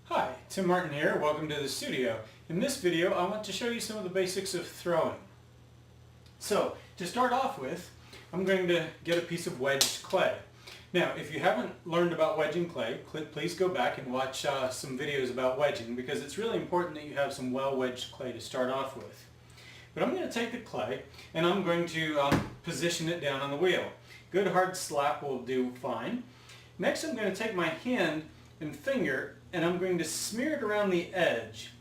Hi, Tim Martin here. Welcome to the studio. In this video I want to show you some of the basics of throwing. So to start off with, I'm going to get a piece of wedged clay. Now if you haven't learned about wedging clay, please go back and watch some videos about wedging, because it's really important that you have some well wedged clay to start off with. But I'm going to take the clay and I'm going to position it down on the wheel. Good hard slap will do fine. Next I'm going to take my hand and finger and I'm going to smear it around the edge.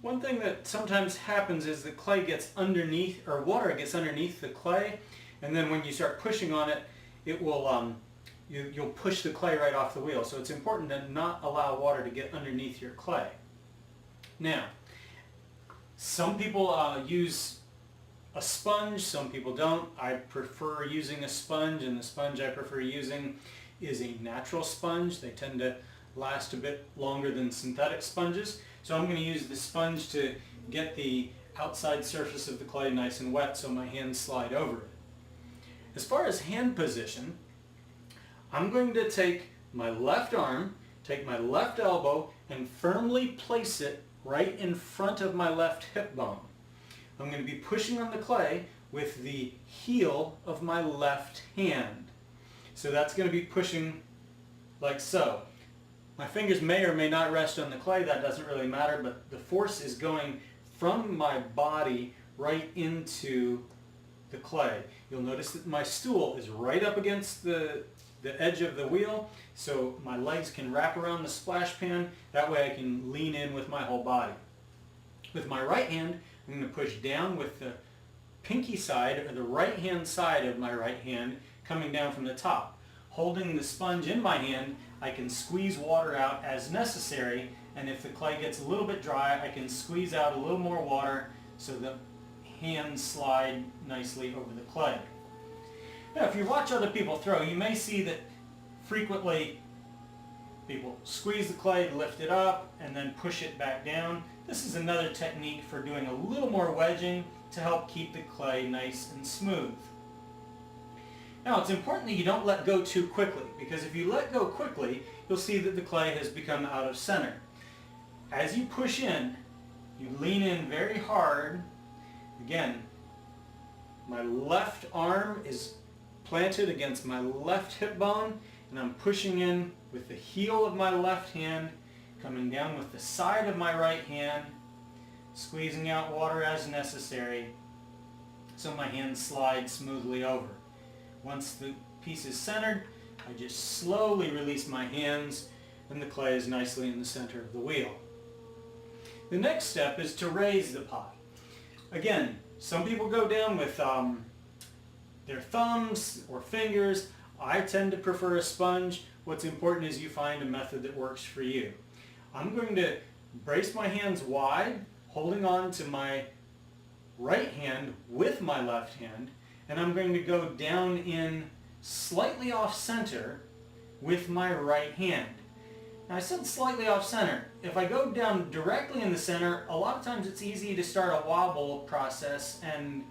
One thing that sometimes happens is the clay gets underneath, or water gets underneath the clay, and then when you start pushing on it, it will you'll push the clay right off the wheel. So it's important to not allow water to get underneath your clay. Now, some people use a sponge, some people don't. I prefer using a sponge, and the sponge I prefer using is a natural sponge. They tend to last a bit longer than synthetic sponges. So I'm going to use the sponge to get the outside surface of the clay nice and wet so my hands slide over it. As far as hand position, I'm going to take my left arm, take my left elbow, and firmly place it right in front of my left hip bone. I'm going to be pushing on the clay with the heel of my left hand. So that's going to be pushing like so. My fingers may or may not rest on the clay, that doesn't really matter, but the force is going from my body right into the clay. You'll notice that my stool is right up against the edge of the wheel, so my legs can wrap around the splash pan. That way I can lean in with my whole body. With my right hand, I'm going to push down with the pinky side, or the right hand side of my right hand, coming down from the top. Holding the sponge in my hand, I can squeeze water out as necessary, and if the clay gets a little bit dry, I can squeeze out a little more water so the hands slide nicely over the clay. Now if you watch other people throw, you may see that frequently people squeeze the clay, lift it up, and then push it back down. This is another technique for doing a little more wedging to help keep the clay nice and smooth. Now it's important that you don't let go too quickly, because if you let go quickly, you'll see that the clay has become out of center. As you push in, you lean in very hard. Again, my left arm is planted against my left hip bone, and I'm pushing in with the heel of my left hand, coming down with the side of my right hand, squeezing out water as necessary so my hands slide smoothly over. Once the piece is centered, I just slowly release my hands and the clay is nicely in the center of the wheel. The next step is to raise the pot. Again, some people go down with their thumbs or fingers. I tend to prefer a sponge. What's important is you find a method that works for you. I'm going to brace my hands wide, holding on to my right hand with my left hand, and I'm going to go down in slightly off center with my right hand. Now I said slightly off center. If I go down directly in the center, a lot of times it's easy to start a wobble process, and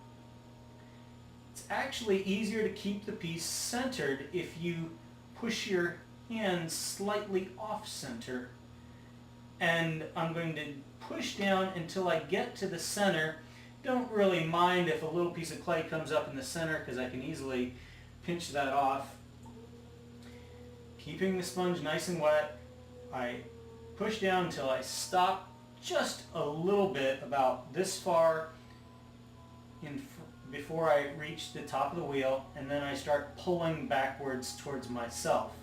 it's actually easier to keep the piece centered if you push your hand slightly off center. And I'm going to push down until I get to the center. Don't really mind if a little piece of clay comes up in the center, because I can easily pinch that off. Keeping the sponge nice and wet, I push down until I stop just a little bit, about this far before I reach the top of the wheel, and then I start pulling backwards towards myself.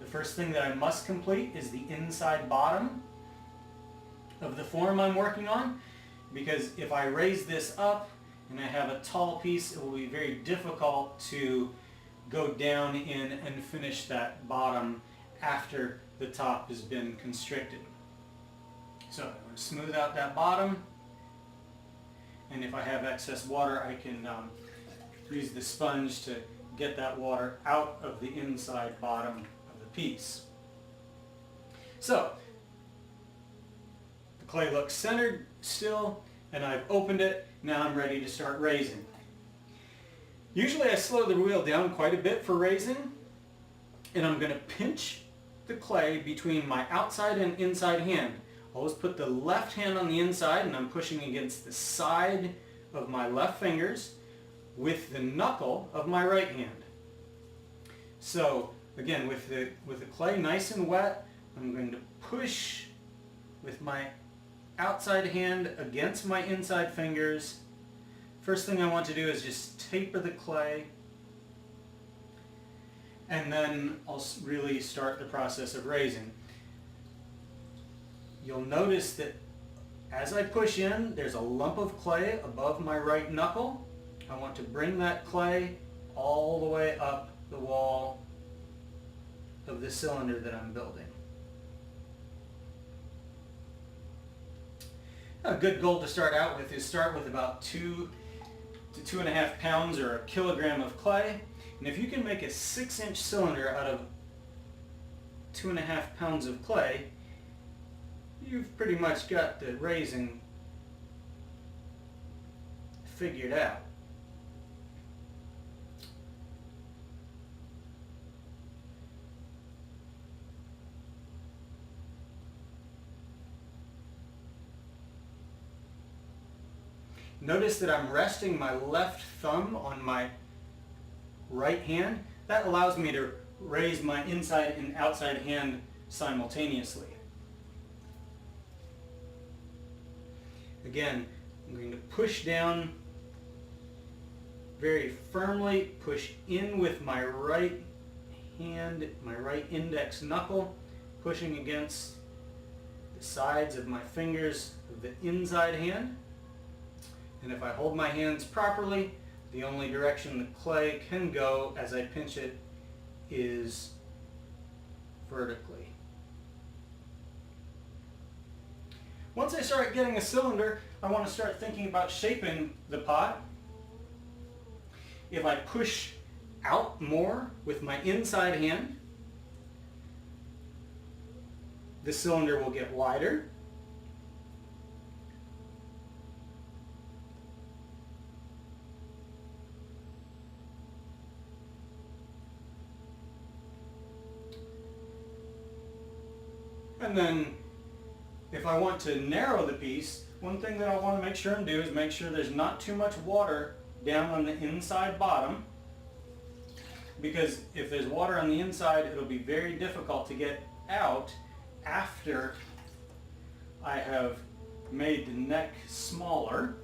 The first thing that I must complete is the inside bottom of the form I'm working on, because if I raise this up and I have a tall piece, it will be very difficult to go down in and finish that bottom after the top has been constricted. So I'm going to smooth out that bottom, and if I have excess water, I can use the sponge to get that water out of the inside bottom of the piece. So the clay looks centered still, and I've opened it. Now I'm ready to start raising. Usually I slow the wheel down quite a bit for raising, and I'm going to pinch the clay between my outside and inside hand. Always put the left hand on the inside and I'm pushing against the side of my left fingers with the knuckle of my right hand. So again, with the clay nice and wet, I'm going to push with my outside hand against my inside fingers. First thing I want to do is just taper the clay, and then I'll really start the process of raising. You'll notice that as I push in, there's a lump of clay above my right knuckle. I want to bring that clay all the way up the wall of the cylinder that I'm building. A good goal to start out with is start with about 2 to 2.5 pounds or a kilogram of clay. And if you can make a 6-inch cylinder out of 2.5 pounds of clay, you've pretty much got the raising figured out. Notice that I'm resting my left thumb on my right hand. That allows me to raise my inside and outside hand simultaneously. Again, I'm going to push down very firmly, push in with my right hand, my right index knuckle, pushing against the sides of my fingers of the inside hand. And if I hold my hands properly, the only direction the clay can go as I pinch it is vertically. Once I start getting a cylinder, I want to start thinking about shaping the pot. If I push out more with my inside hand, the cylinder will get wider. And then if I want to narrow the piece, one thing that I want to make sure and do is make sure there's not too much water down on the inside bottom, because if there's water on the inside, it'll be very difficult to get out after I have made the neck smaller.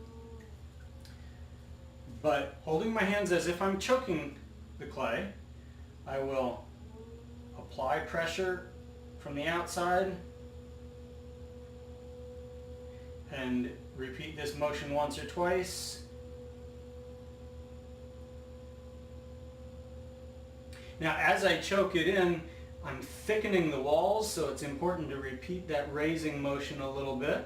But holding my hands as if I'm choking the clay, I will apply pressure from the outside and repeat this motion once or twice. Now as I choke it in, I'm thickening the walls, so it's important to repeat that raising motion a little bit.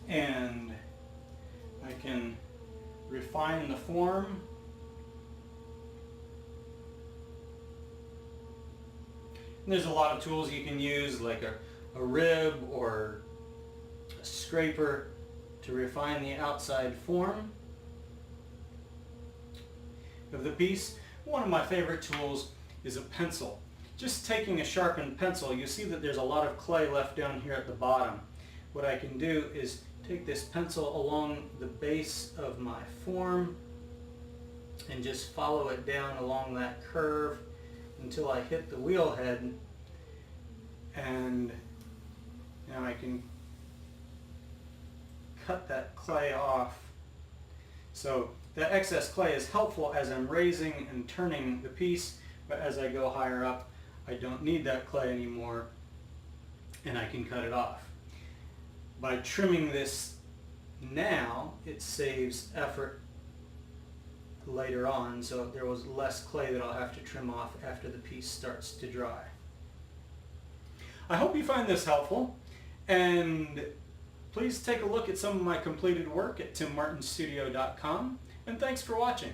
And I can refine the form. And there's a lot of tools you can use, like a rib or a scraper, to refine the outside form of the piece. One of my favorite tools is a pencil. Just taking a sharpened pencil, you see that there's a lot of clay left down here at the bottom. What I can do is take this pencil along the base of my form and just follow it down along that curve until I hit the wheel head, and now I can cut that clay off. So that excess clay is helpful as I'm raising and turning the piece, but as I go higher up, I don't need that clay anymore and I can cut it off. By trimming this now, it saves effort later on, so there was less clay that I'll have to trim off after the piece starts to dry. I hope you find this helpful, and please take a look at some of my completed work at timmartinstudio.com, and thanks for watching.